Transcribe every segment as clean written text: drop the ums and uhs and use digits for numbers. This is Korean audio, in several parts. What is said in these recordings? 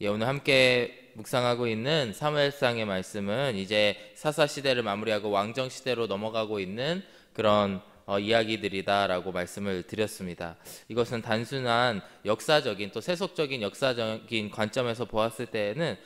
예, 오늘 함께 묵상하고 있는 사무엘상의 말씀은 이제 사사 시대를 마무리하고 왕정 시대로 넘어가고 있는 그런 이야기들이다라고 말씀을 드렸습니다. 이것은 단순한 역사적인 또 세속적인 역사적인 관점에서 보았을 때에는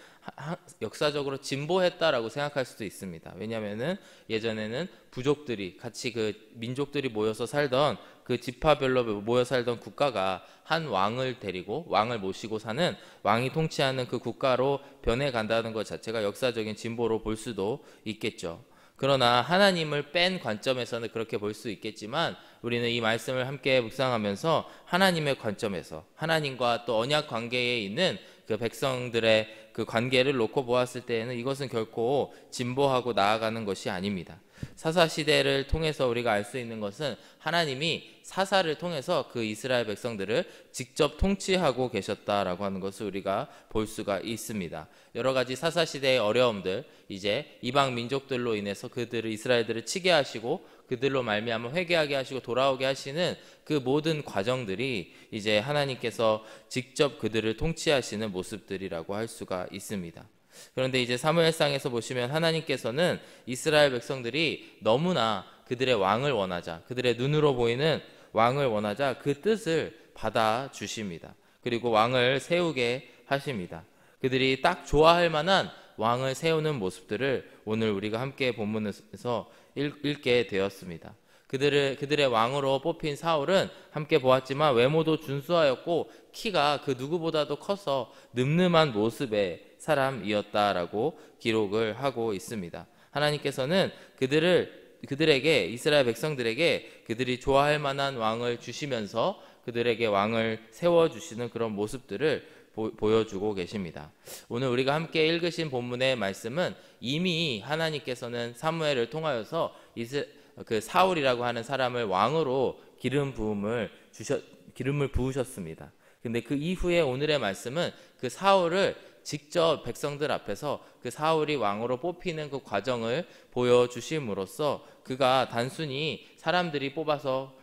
역사적으로 진보했다라고 생각할 수도 있습니다. 왜냐하면은 예전에는 부족들이 같이 그 민족들이 모여서 살던 그 지파별로 모여 살던 국가가 한 왕을 데리고 왕을 모시고 사는 왕이 통치하는 그 국가로 변해간다는 것 자체가 역사적인 진보로 볼 수도 있겠죠. 그러나 하나님을 뺀 관점에서는 그렇게 볼 수 있겠지만 우리는 이 말씀을 함께 묵상하면서 하나님의 관점에서 하나님과 또 언약 관계에 있는 그 백성들의 그 관계를 놓고 보았을 때에는 이것은 결코 진보하고 나아가는 것이 아닙니다. 사사 시대를 통해서 우리가 알 수 있는 것은 하나님이 사사를 통해서 그 이스라엘 백성들을 직접 통치하고 계셨다라고 하는 것을 우리가 볼 수가 있습니다. 여러 가지 사사 시대의 어려움들, 이제 이방 민족들로 인해서 그들을 이스라엘들을 치게 하시고 그들로 말미암아 회개하게 하시고 돌아오게 하시는 그 모든 과정들이 이제 하나님께서 직접 그들을 통치하시는 모습들이라고 할 수가 있습니다. 그런데 이제 사무엘상에서 보시면 하나님께서는 이스라엘 백성들이 너무나 그들의 왕을 원하자, 그들의 눈으로 보이는 왕을 원하자 그 뜻을 받아 주십니다. 그리고 왕을 세우게 하십니다. 그들이 딱 좋아할 만한 왕을 세우는 모습들을 오늘 우리가 함께 본문에서 읽게 되었습니다. 그들의 왕으로 뽑힌 사울은 함께 보았지만 외모도 준수하였고 키가 그 누구보다도 커서 늠름한 모습의 사람이었다라고 기록을 하고 있습니다. 하나님께서는 그들에게 이스라엘 백성들에게 그들이 좋아할 만한 왕을 주시면서 그들에게 왕을 세워주시는 그런 모습들을 보여주고 계십니다. 오늘 우리가 함께 읽으신 본문의 말씀은 이미 하나님께서는 사무엘을 통하여서 그 사울이라고 하는 사람을 왕으로 기름을 부으셨습니다. 근데 그 이후에 오늘의 말씀은 그 사울을 직접 백성들 앞에서 그 사울이 왕으로 뽑히는 그 과정을 보여주심으로써 그가 단순히 사람들이 뽑아서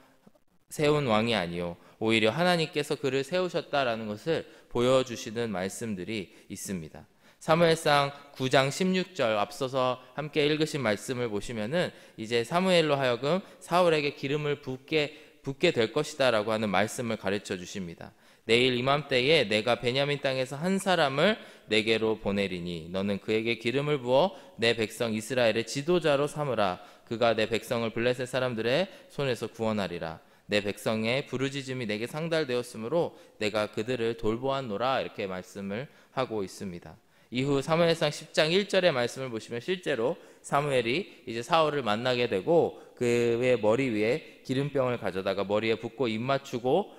세운 왕이 아니요 오히려 하나님께서 그를 세우셨다라는 것을 보여주시는 말씀들이 있습니다. 사무엘상 9장 16절 앞서서 함께 읽으신 말씀을 보시면은 이제 사무엘로 하여금 사울에게 기름을 붓게 될 것이다 라고 하는 말씀을 가르쳐 주십니다. 내일 이맘때에 내가 베냐민 땅에서 한 사람을 내게로 보내리니 너는 그에게 기름을 부어 내 백성 이스라엘의 지도자로 삼으라. 그가 내 백성을 블레셋 사람들의 손에서 구원하리라. 내 백성의 부르짖음이 내게 상달되었으므로 내가 그들을 돌보았노라. 이렇게 말씀을 하고 있습니다. 이후 사무엘상 10장 1절의 말씀을 보시면 실제로 사무엘이 이제 사울을 만나게 되고 그의 머리 위에 기름병을 가져다가 머리에 붓고 입 맞추고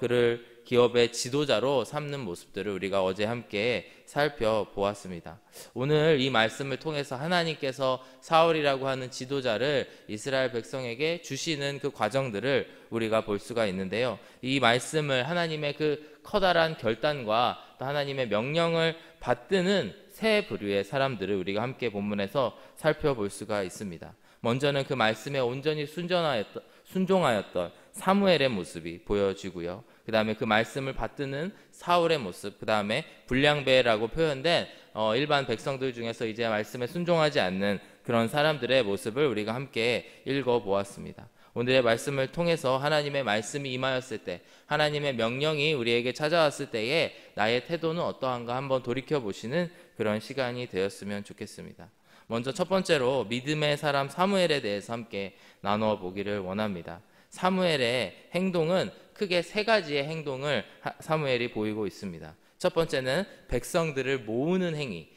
그를 기업의 지도자로 삼는 모습들을 우리가 어제 함께 살펴보았습니다. 오늘 이 말씀을 통해서 하나님께서 사울이라고 하는 지도자를 이스라엘 백성에게 주시는 그 과정들을 우리가 볼 수가 있는데요. 이 말씀을 하나님의 그 커다란 결단과 또 하나님의 명령을 받드는 세 부류의 사람들을 우리가 함께 본문에서 살펴볼 수가 있습니다. 먼저는 그 말씀에 온전히 순종하였던 사무엘의 모습이 보여지고요. 그 다음에 그 말씀을 받드는 사울의 모습, 그 다음에 불량배라고 표현된 일반 백성들 중에서 이제 말씀에 순종하지 않는 그런 사람들의 모습을 우리가 함께 읽어보았습니다. 오늘의 말씀을 통해서 하나님의 말씀이 임하였을 때, 하나님의 명령이 우리에게 찾아왔을 때에 나의 태도는 어떠한가 한번 돌이켜보시는 그런 시간이 되었으면 좋겠습니다. 먼저 첫 번째로 믿음의 사람 사무엘에 대해서 함께 나누어 보기를 원합니다. 사무엘의 행동은 크게 세 가지의 행동을 사무엘이 보이고 있습니다. 첫 번째는 백성들을 모으는 행위,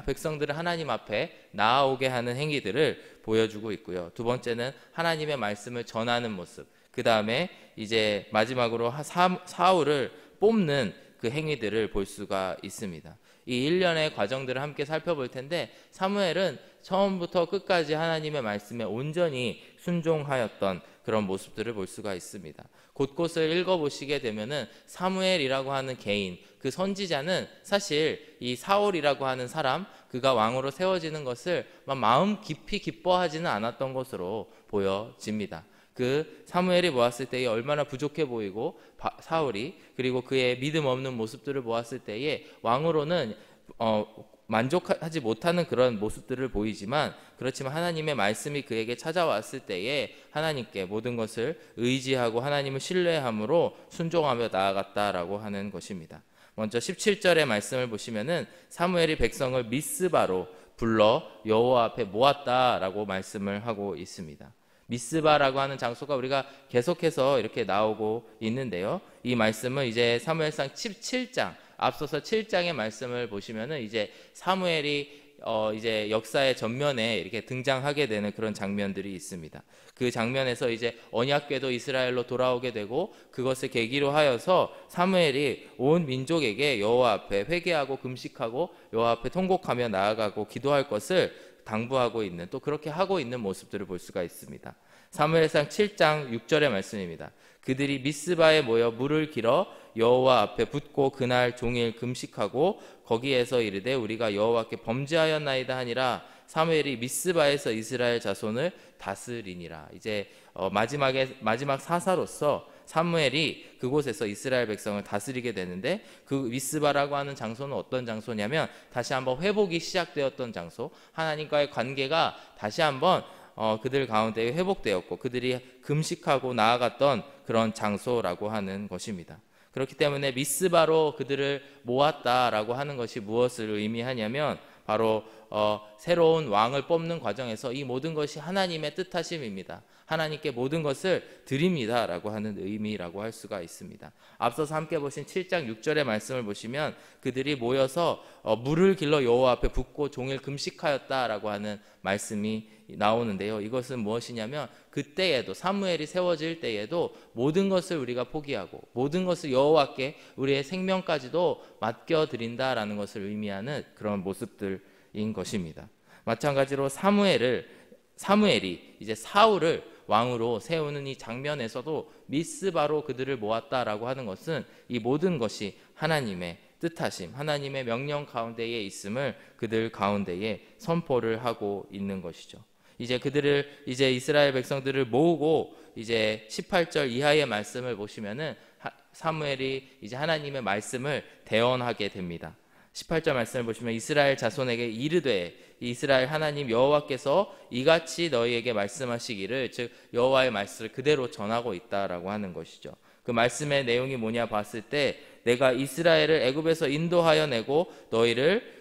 백성들을 하나님 앞에 나아오게 하는 행위들을 보여주고 있고요. 두 번째는 하나님의 말씀을 전하는 모습, 그 다음에 이제 마지막으로 사울을 뽑는 그 행위들을 볼 수가 있습니다. 이 일련의 과정들을 함께 살펴볼 텐데 사무엘은 처음부터 끝까지 하나님의 말씀에 온전히 순종하였던 그런 모습들을 볼 수가 있습니다. 곳곳을 읽어보시게 되면은 사무엘이라고 하는 개인, 그 선지자는 사실 이 사울이라고 하는 사람, 그가 왕으로 세워지는 것을 마음 깊이 기뻐하지는 않았던 것으로 보여집니다. 그 사무엘이 보았을 때에 얼마나 부족해 보이고 사울이 그리고 그의 믿음 없는 모습들을 보았을 때에 왕으로는 만족하지 못하는 그런 모습들을 보이지만 그렇지만 하나님의 말씀이 그에게 찾아왔을 때에 하나님께 모든 것을 의지하고 하나님을 신뢰함으로 순종하며 나아갔다라고 하는 것입니다. 먼저 17절의 말씀을 보시면은 사무엘이 백성을 미스바로 불러 여호와 앞에 모았다라고 말씀을 하고 있습니다. 미스바라고 하는 장소가 우리가 계속해서 이렇게 나오고 있는데요. 이 말씀은 이제 사무엘상 17장 앞서서 7장의 말씀을 보시면은 이제 사무엘이 이제 역사의 전면에 이렇게 등장하게 되는 그런 장면들이 있습니다. 그 장면에서 이제 언약궤도 이스라엘로 돌아오게 되고 그것을 계기로 하여서 사무엘이 온 민족에게 여호와 앞에 회개하고 금식하고 여호와 앞에 통곡하며 나아가고 기도할 것을 당부하고 있는 또 그렇게 하고 있는 모습들을 볼 수가 있습니다. 사무엘상 7장 6절의 말씀입니다. 그들이 미스바에 모여 물을 길어 여호와 앞에 붓고 그날 종일 금식하고 거기에서 이르되 우리가 여호와께 범죄하였나이다 하니라. 사무엘이 미스바에서 이스라엘 자손을 다스리니라. 이제 마지막 사사로서 사무엘이 그곳에서 이스라엘 백성을 다스리게 되는데 그 미스바라고 하는 장소는 어떤 장소냐면 다시 한번 회복이 시작되었던 장소, 하나님과의 관계가 다시 한번 그들 가운데 회복되었고 그들이 금식하고 나아갔던 그런 장소라고 하는 것입니다. 그렇기 때문에 미스바로 그들을 모았다라고 하는 것이 무엇을 의미하냐면 바로 새로운 왕을 뽑는 과정에서 이 모든 것이 하나님의 뜻하심입니다. 하나님께 모든 것을 드립니다라고 하는 의미라고 할 수가 있습니다. 앞서서 함께 보신 7장 6절의 말씀을 보시면 그들이 모여서 물을 길러 여호와 앞에 붓고 종일 금식하였다라고 하는 말씀이 나오는데요. 이것은 무엇이냐면 그때에도 사무엘이 세워질 때에도 모든 것을 우리가 포기하고 모든 것을 여호와께 우리의 생명까지도 맡겨드린다라는 것을 의미하는 그런 모습들인 것입니다. 마찬가지로 사무엘이 이제 사울을 왕으로 세우는 이 장면에서도 미스바로 그들을 모았다라고 하는 것은 이 모든 것이 하나님의 뜻하심, 하나님의 명령 가운데에 있음을 그들 가운데에 선포를 하고 있는 것이죠. 이제 이제 이스라엘 백성들을 모으고 이제 18절 이하의 말씀을 보시면은 사무엘이 이제 하나님의 말씀을 대언하게 됩니다. 18절 말씀을 보시면 이스라엘 자손에게 이르되 이스라엘 하나님 여호와께서 이같이 너희에게 말씀하시기를, 즉 여호와의 말씀을 그대로 전하고 있다라고 하는 것이죠. 그 말씀의 내용이 뭐냐 봤을 때 내가 이스라엘을 애굽에서 인도하여 내고 너희를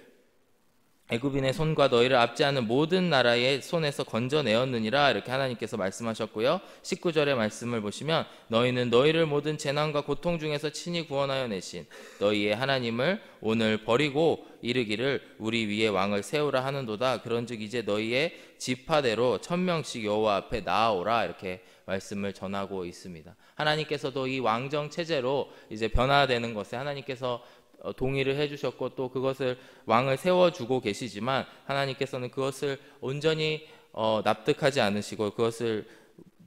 애굽인의 손과 너희를 압제하는 모든 나라의 손에서 건져내었느니라, 이렇게 하나님께서 말씀하셨고요. 19절의 말씀을 보시면 너희는 너희를 모든 재난과 고통 중에서 친히 구원하여 내신 너희의 하나님을 오늘 버리고 이르기를 우리 위에 왕을 세우라 하는도다. 그런즉 이제 너희의 지파대로 1000명씩 여호와 앞에 나아오라, 이렇게 말씀을 전하고 있습니다. 하나님께서도 이 왕정 체제로 이제 변화되는 것에 하나님께서 동의를 해주셨고 또 그것을 왕을 세워주고 계시지만 하나님께서는 그것을 온전히 납득하지 않으시고 그것을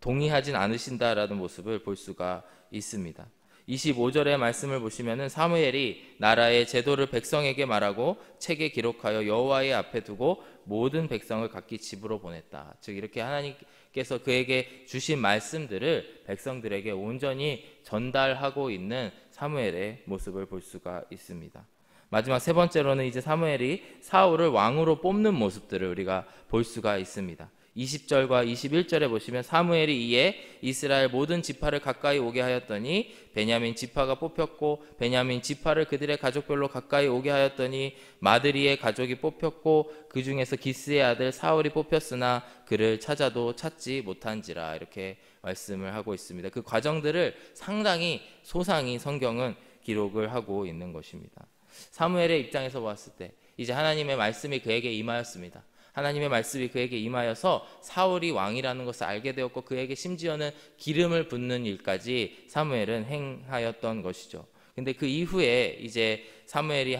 동의하진 않으신다라는 모습을 볼 수가 있습니다. 25절의 말씀을 보시면은 사무엘이 나라의 제도를 백성에게 말하고 책에 기록하여 여호와의 앞에 두고 모든 백성을 각기 집으로 보냈다. 즉 이렇게 하나님께서 그에게 주신 말씀들을 백성들에게 온전히 전달하고 있는 사무엘의 모습을 볼 수가 있습니다. 마지막 세 번째로는 이제 사무엘이 사울을 왕으로 뽑는 모습들을 우리가 볼 수가 있습니다. 20절과 21절에 보시면 사무엘이 이에 이스라엘 모든 지파를 가까이 오게 하였더니 베냐민 지파가 뽑혔고 베냐민 지파를 그들의 가족별로 가까이 오게 하였더니 마드리의 가족이 뽑혔고 그 중에서 기스의 아들 사울이 뽑혔으나 그를 찾아도 찾지 못한지라, 이렇게 말씀을 하고 있습니다. 그 과정들을 상당히 소상히 성경은 기록을 하고 있는 것입니다. 사무엘의 입장에서 보았을 때 이제 하나님의 말씀이 그에게 임하였습니다. 하나님의 말씀이 그에게 임하여서 사울이 왕이라는 것을 알게 되었고 그에게 심지어는 기름을 붓는 일까지 사무엘은 행하였던 것이죠. 근데 그 이후에 이제 사무엘에게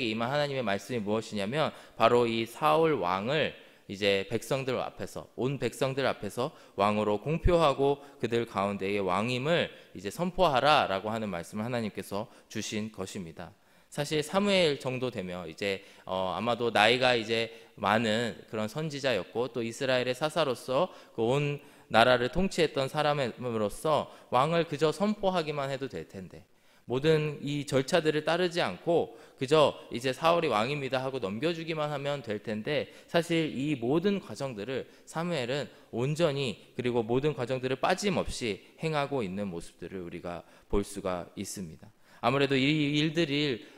임한 하나님의 말씀이 무엇이냐면 바로 이 사울 왕을 이제 백성들 앞에서, 온 백성들 앞에서 왕으로 공표하고 그들 가운데의 왕임을 이제 선포하라라고 하는 말씀을 하나님께서 주신 것입니다. 사실 사무엘 정도 되면 이제 아마도 나이가 이제 많은 그런 선지자였고 또 이스라엘의 사사로서 그 온 나라를 통치했던 사람으로서 왕을 그저 선포하기만 해도 될 텐데, 모든 이 절차들을 따르지 않고 그저 이제 사울이 왕입니다 하고 넘겨주기만 하면 될 텐데, 사실 이 모든 과정들을 사무엘은 온전히, 그리고 모든 과정들을 빠짐없이 행하고 있는 모습들을 우리가 볼 수가 있습니다. 아무래도 이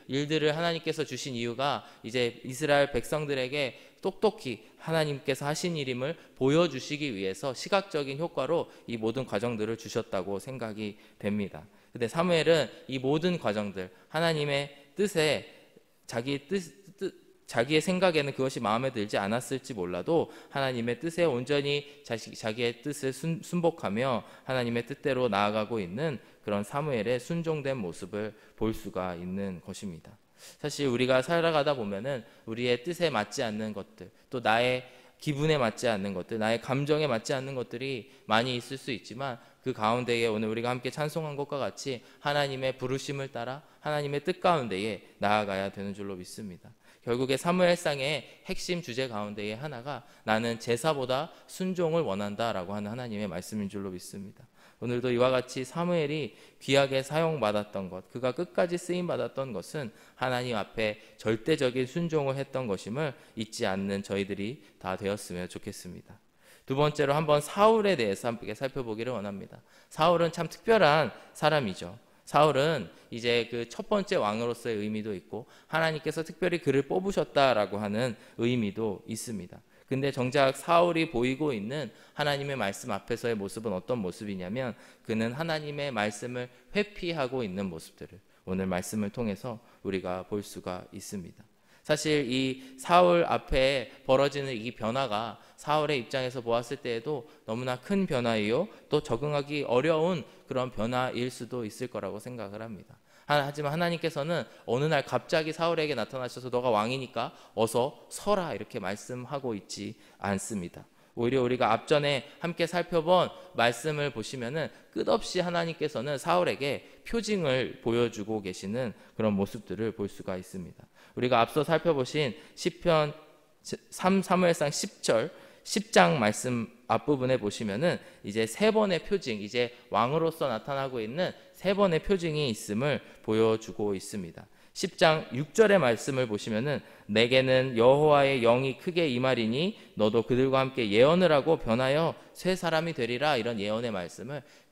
일들을 하나님께서 주신 이유가 이제 이스라엘 백성들에게 똑똑히 하나님께서 하신 일임을 보여주시기 위해서 시각적인 효과로 이 모든 과정들을 주셨다고 생각이 됩니다. 근데 사무엘은 이 모든 과정들, 하나님의 뜻에 자기의 생각에는 그것이 마음에 들지 않았을지 몰라도 하나님의 뜻에 온전히 자기의 뜻을 순복하며 하나님의 뜻대로 나아가고 있는 그런 사무엘의 순종된 모습을 볼 수가 있는 것입니다. 사실 우리가 살아가다 보면은 우리의 뜻에 맞지 않는 것들, 또 나의 기분에 맞지 않는 것들, 나의 감정에 맞지 않는 것들이 많이 있을 수 있지만, 그 가운데에 오늘 우리가 함께 찬송한 것과 같이 하나님의 부르심을 따라 하나님의 뜻 가운데에 나아가야 되는 줄로 믿습니다. 결국에 사무엘상의 핵심 주제 가운데에 하나가 나는 제사보다 순종을 원한다라고 하는 하나님의 말씀인 줄로 믿습니다. 오늘도 이와 같이 사무엘이 귀하게 사용받았던 것, 그가 끝까지 쓰임받았던 것은 하나님 앞에 절대적인 순종을 했던 것임을 잊지 않는 저희들이 다 되었으면 좋겠습니다. 두 번째로 한번 사울에 대해서 함께 살펴보기를 원합니다. 사울은 참 특별한 사람이죠. 사울은 이제 그 첫 번째 왕으로서의 의미도 있고 하나님께서 특별히 그를 뽑으셨다라고 하는 의미도 있습니다. 근데 정작 사울이 보이고 있는 하나님의 말씀 앞에서의 모습은 어떤 모습이냐면, 그는 하나님의 말씀을 회피하고 있는 모습들을 오늘 말씀을 통해서 우리가 볼 수가 있습니다. 사실 이 사울 앞에 벌어지는 이 변화가 사울의 입장에서 보았을 때에도 너무나 큰 변화이요, 또 적응하기 어려운 그런 변화일 수도 있을 거라고 생각을 합니다. 하지만 하나님께서는 어느 날 갑자기 사울에게 나타나셔서 너가 왕이니까 어서 서라 이렇게 말씀하고 있지 않습니다. 오히려 우리가 앞전에 함께 살펴본 말씀을 보시면은 끝없이 하나님께서는 사울에게 표징을 보여주고 계시는 그런 모습들을 볼 수가 있습니다. 우리가 앞서 살펴보신 시편 3사무엘상 10장 말씀 앞부분에 보시면은 이제 세 번의 표징, 이제 왕으로서 나타나고 있는 세 번의 표징이 있음을 보여주고 있습니다. 10장 6절의 말씀을 보시면은 내게는 여호와의 영이 크게 임하리니 너도 그들과 함께 예언을 하고 변하여 새 사람이 되리라, 이런 예언의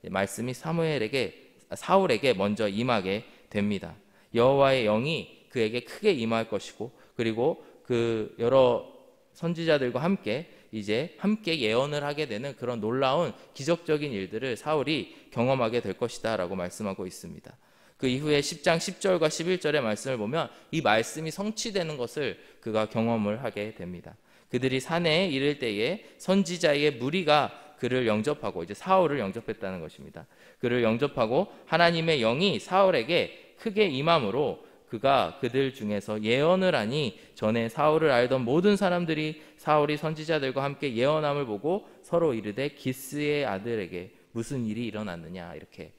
말씀이 사울에게 먼저 임하게 됩니다. 여호와의 영이 그에게 크게 임할 것이고, 그리고 그 여러 선지자들과 함께 예언을 하게 되는 그런 놀라운 기적적인 일들을 사울이 경험하게 될 것이다 라고 말씀하고 있습니다. 그 이후에 10장 10절과 11절의 말씀을 보면 이 말씀이 성취되는 것을 그가 경험을 하게 됩니다. 그들이 산에 이를 때에 선지자의 무리가 그를 영접하고, 이제 사울을 영접했다는 것입니다. 그를 영접하고 하나님의 영이 사울에게 크게 임함으로 그가 그들 중에서 예언을 하니 전에 사울을 알던 모든 사람들이 사울이 선지자들과 함께 예언함을 보고 서로 이르되 기스의 아들에게 무슨 일이 일어났느냐, 이렇게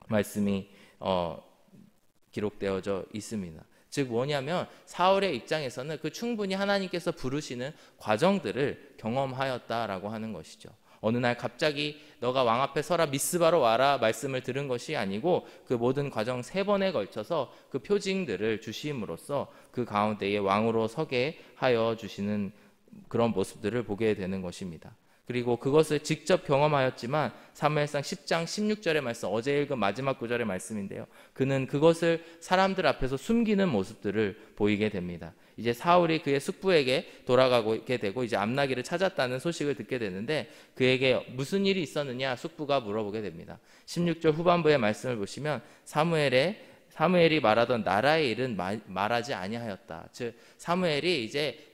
말씀이 기록되어져 있습니다. 즉 뭐냐면 사울의 입장에서는 그 충분히 하나님께서 부르시는 과정들을 경험하였다라고 하는 것이죠. 어느 날 갑자기 너가 왕 앞에 서라, 미스바로 와라 말씀을 들은 것이 아니고 그 모든 과정 세 번에 걸쳐서 그 표징들을 주심으로써 그 가운데에 왕으로 서게 하여 주시는 그런 모습들을 보게 되는 것입니다. 그리고 그것을 직접 경험하였지만 사무엘상 10장 16절의 말씀, 어제 읽은 마지막 구절의 말씀인데요, 그는 그것을 사람들 앞에서 숨기는 모습들을 보이게 됩니다. 이제 사울이 그의 숙부에게 돌아가게 되고 이제 암나기를 찾았다는 소식을 듣게 되는데 그에게 무슨 일이 있었느냐 숙부가 물어보게 됩니다. 16절 후반부의 말씀을 보시면 사무엘이 말하던 나라의 일은 말하지 아니하였다. 즉 사무엘이 이제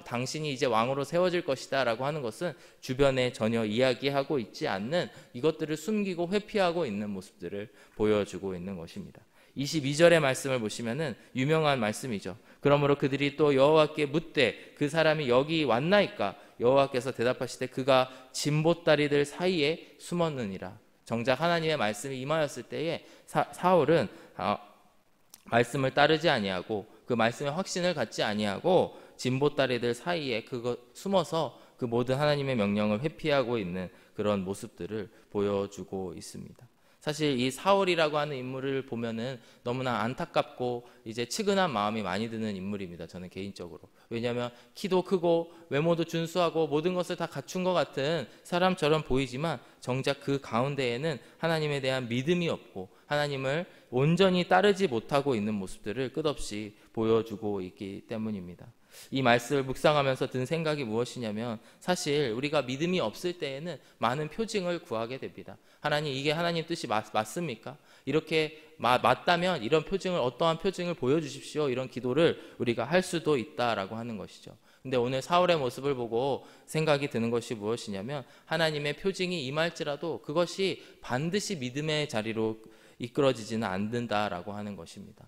당신이 이제 왕으로 세워질 것이다라고 하는 것은 주변에 전혀 이야기하고 있지 않는, 이것들을 숨기고 회피하고 있는 모습들을 보여주고 있는 것입니다. 22절의 말씀을 보시면은 유명한 말씀이죠. 그러므로 그들이 또 여호와께 묻되 그 사람이 여기 왔나이까? 여호와께서 대답하시되 그가 진보다리들 사이에 숨었느니라. 정작 하나님의 말씀이 임하였을 때에 사울은 말씀을 따르지 아니하고 그 말씀의 확신을 갖지 아니하고 진보다리들 사이에 숨어서 그 모든 하나님의 명령을 회피하고 있는 그런 모습들을 보여주고 있습니다. 사실 이 사울이라고 하는 인물을 보면은 너무나 안타깝고 이제 측은한 마음이 많이 드는 인물입니다. 저는 개인적으로. 왜냐하면 키도 크고 외모도 준수하고 모든 것을 다 갖춘 것 같은 사람처럼 보이지만 정작 그 가운데에는 하나님에 대한 믿음이 없고 하나님을 온전히 따르지 못하고 있는 모습들을 끝없이 보여주고 있기 때문입니다. 이 말씀을 묵상하면서 든 생각이 무엇이냐면 사실 우리가 믿음이 없을 때에는 많은 표징을 구하게 됩니다. 하나님, 이게 하나님 뜻이 맞습니까? 이렇게 맞다면 이런 표징을, 어떠한 표징을 보여주십시오, 이런 기도를 우리가 할 수도 있다라고 하는 것이죠. 근데 오늘 사울의 모습을 보고 생각이 드는 것이 무엇이냐면 하나님의 표징이 임할지라도 그것이 반드시 믿음의 자리로 이끌어지지는 않는다라고 하는 것입니다.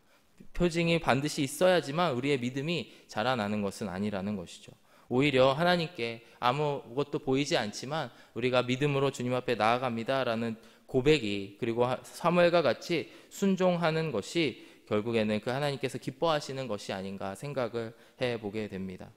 표징이 반드시 있어야지만 우리의 믿음이 자라나는 것은 아니라는 것이죠. 오히려 하나님께 아무것도 보이지 않지만 우리가 믿음으로 주님 앞에 나아갑니다라는 고백이, 그리고 사무엘과 같이 순종하는 것이 결국에는 그 하나님께서 기뻐하시는 것이 아닌가 생각을 해보게 됩니다.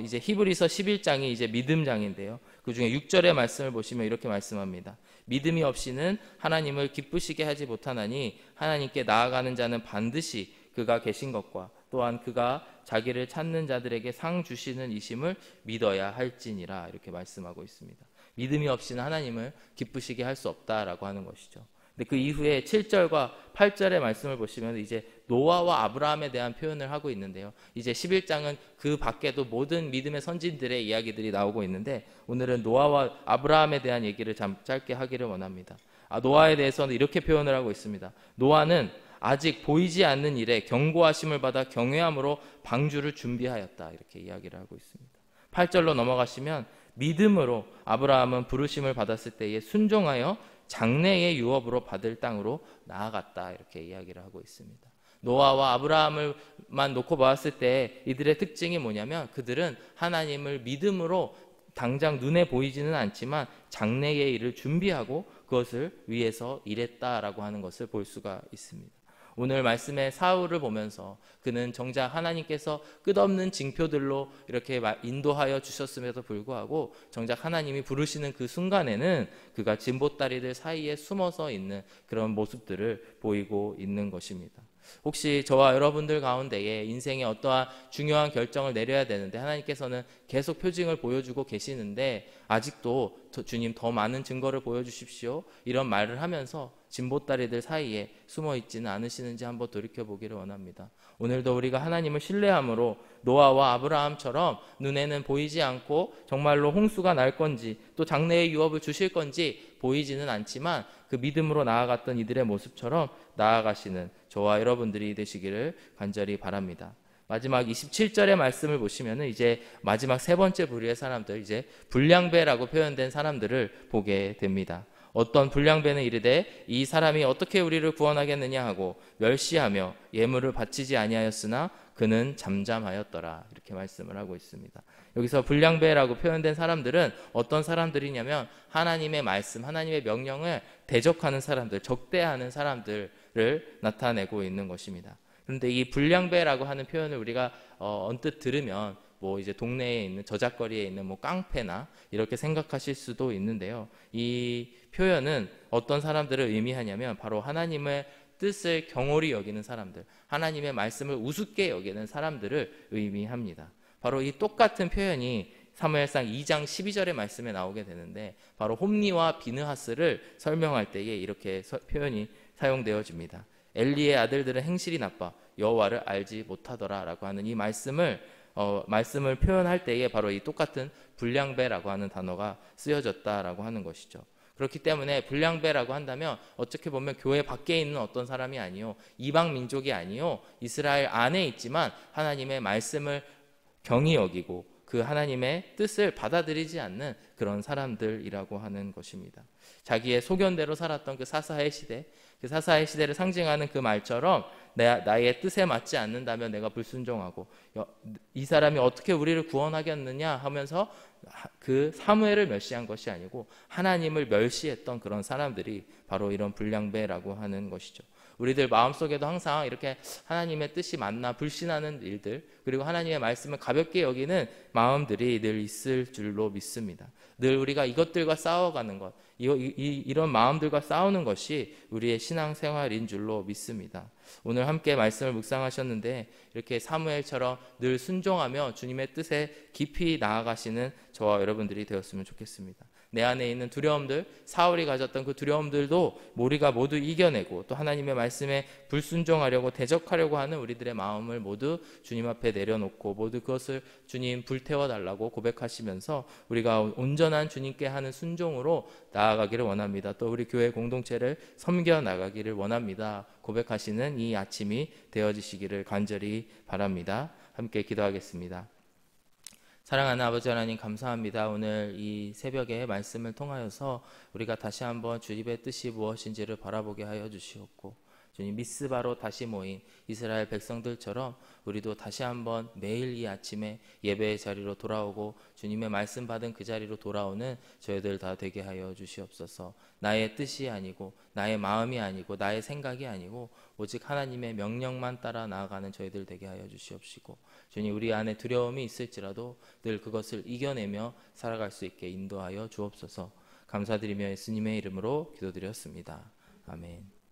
이제 히브리서 11장이 이제 믿음장인데요. 그 중에 6절의 말씀을 보시면 이렇게 말씀합니다. 믿음이 없이는 하나님을 기쁘시게 하지 못하나니 하나님께 나아가는 자는 반드시 그가 계신 것과 또한 그가 자기를 찾는 자들에게 상 주시는 이심을 믿어야 할지니라, 이렇게 말씀하고 있습니다. 믿음이 없이는 하나님을 기쁘시게 할 수 없다라고 하는 것이죠. 근데 그 이후에 7절과 8절의 말씀을 보시면 이제 노아와 아브라함에 대한 표현을 하고 있는데요. 이제 11장은 그 밖에도 모든 믿음의 선진들의 이야기들이 나오고 있는데 오늘은 노아와 아브라함에 대한 얘기를 짧게 하기를 원합니다. 노아에 대해서는 이렇게 표현을 하고 있습니다. 노아는 아직 보이지 않는 일에 경고하심을 받아 경외함으로 방주를 준비하였다, 이렇게 이야기를 하고 있습니다. 8절로 넘어가시면 믿음으로 아브라함은 부르심을 받았을 때에 순종하여 장래의 유업으로 받을 땅으로 나아갔다, 이렇게 이야기를 하고 있습니다. 노아와 아브라함을만 놓고 봤을 때 이들의 특징이 뭐냐면 그들은 하나님을 믿음으로 당장 눈에 보이지는 않지만 장래의 일을 준비하고 그것을 위해서 일했다라고 하는 것을 볼 수가 있습니다. 오늘 말씀의 사울을 보면서 그는 정작 하나님께서 끝없는 징표들로 이렇게 인도하여 주셨음에도 불구하고 정작 하나님이 부르시는 그 순간에는 그가 진보다리들 사이에 숨어서 있는 그런 모습들을 보이고 있는 것입니다. 혹시 저와 여러분들 가운데에 인생에 어떠한 중요한 결정을 내려야 되는데 하나님께서는 계속 표징을 보여주고 계시는데 아직도 주님 더 많은 증거를 보여주십시오, 이런 말을 하면서 진보다리들 사이에 숨어 있지는 않으시는지 한번 돌이켜보기를 원합니다. 오늘도 우리가 하나님을 신뢰함으로 노아와 아브라함처럼 눈에는 보이지 않고 정말로 홍수가 날 건지 또 장래의 유업을 주실 건지 보이지는 않지만 그 믿음으로 나아갔던 이들의 모습처럼 나아가시는 저와 여러분들이 되시기를 간절히 바랍니다. 마지막 27절의 말씀을 보시면은 이제 마지막 세 번째 부류의 사람들, 이제 불량배라고 표현된 사람들을 보게 됩니다. 어떤 불량배는 이르되 이 사람이 어떻게 우리를 구원하겠느냐 하고 멸시하며 예물을 바치지 아니하였으나 그는 잠잠하였더라, 이렇게 말씀을 하고 있습니다. 여기서 불량배라고 표현된 사람들은 어떤 사람들이냐면 하나님의 말씀, 하나님의 명령을 대적하는 사람들, 적대하는 사람들을 나타내고 있는 것입니다. 그런데 이 불량배라고 하는 표현을 우리가 언뜻 들으면 뭐 이제 동네에 있는 저작거리에 있는 뭐 깡패나 이렇게 생각하실 수도 있는데요. 이 표현은 어떤 사람들을 의미하냐면 바로 하나님의 뜻을 경홀히 여기는 사람들, 하나님의 말씀을 우습게 여기는 사람들을 의미합니다. 바로 이 똑같은 표현이 사무엘상 2장 12절의 말씀에 나오게 되는데 바로 홈리와 비느하스를 설명할 때에 이렇게 표현이 사용되어집니다. 엘리의 아들들은 행실이 나빠 여호와를 알지 못하더라라고 하는 이 말씀을 표현할 때에 바로 이 똑같은 불량배라고 하는 단어가 쓰여졌다라고 하는 것이죠. 그렇기 때문에 불량배라고 한다면 어떻게 보면 교회 밖에 있는 어떤 사람이 아니요, 이방 민족이 아니요, 이스라엘 안에 있지만 하나님의 말씀을 경히 여기고 그 하나님의 뜻을 받아들이지 않는 그런 사람들이라고 하는 것입니다. 자기의 소견대로 살았던 그 사사의 시대, 그 사사의 시대를 상징하는 그 말처럼 나의 뜻에 맞지 않는다면 내가 불순종하고 이 사람이 어떻게 우리를 구원하겠느냐 하면서 그 사무엘을 멸시한 것이 아니고 하나님을 멸시했던 그런 사람들이 바로 이런 불량배라고 하는 것이죠. 우리들 마음속에도 항상 이렇게 하나님의 뜻이 맞나 불신하는 일들, 그리고 하나님의 말씀을 가볍게 여기는 마음들이 늘 있을 줄로 믿습니다. 늘 우리가 이것들과 싸워가는 것, 이런 마음들과 싸우는 것이 우리의 신앙생활인 줄로 믿습니다. 오늘 함께 말씀을 묵상하셨는데 이렇게 사무엘처럼 늘 순종하며 주님의 뜻에 깊이 나아가시는 저와 여러분들이 되었으면 좋겠습니다. 내 안에 있는 두려움들, 사울이 가졌던 그 두려움들도 우리가 모두 이겨내고 또 하나님의 말씀에 불순종하려고 대적하려고 하는 우리들의 마음을 모두 주님 앞에 내려놓고 모두 그것을 주님 불태워달라고 고백하시면서 우리가 온전한 주님께 하는 순종으로 나아가기를 원합니다. 또 우리 교회 공동체를 섬겨 나가기를 원합니다. 고백하시는 이 아침이 되어지시기를 간절히 바랍니다. 함께 기도하겠습니다. 사랑하는 아버지 하나님, 감사합니다. 오늘 이 새벽에 말씀을 통하여서 우리가 다시 한번 주님의 뜻이 무엇인지를 바라보게 하여 주시옵고, 주님 미스바로 다시 모인 이스라엘 백성들처럼 우리도 다시 한번 매일 이 아침에 예배의 자리로 돌아오고 주님의 말씀 받은 그 자리로 돌아오는 저희들 다 되게 하여 주시옵소서. 나의 뜻이 아니고 나의 마음이 아니고 나의 생각이 아니고 오직 하나님의 명령만 따라 나아가는 저희들 되게 하여 주시옵시고, 주님 우리 안에 두려움이 있을지라도 늘 그것을 이겨내며 살아갈 수 있게 인도하여 주옵소서. 감사드리며 예수님의 이름으로 기도드렸습니다. 아멘.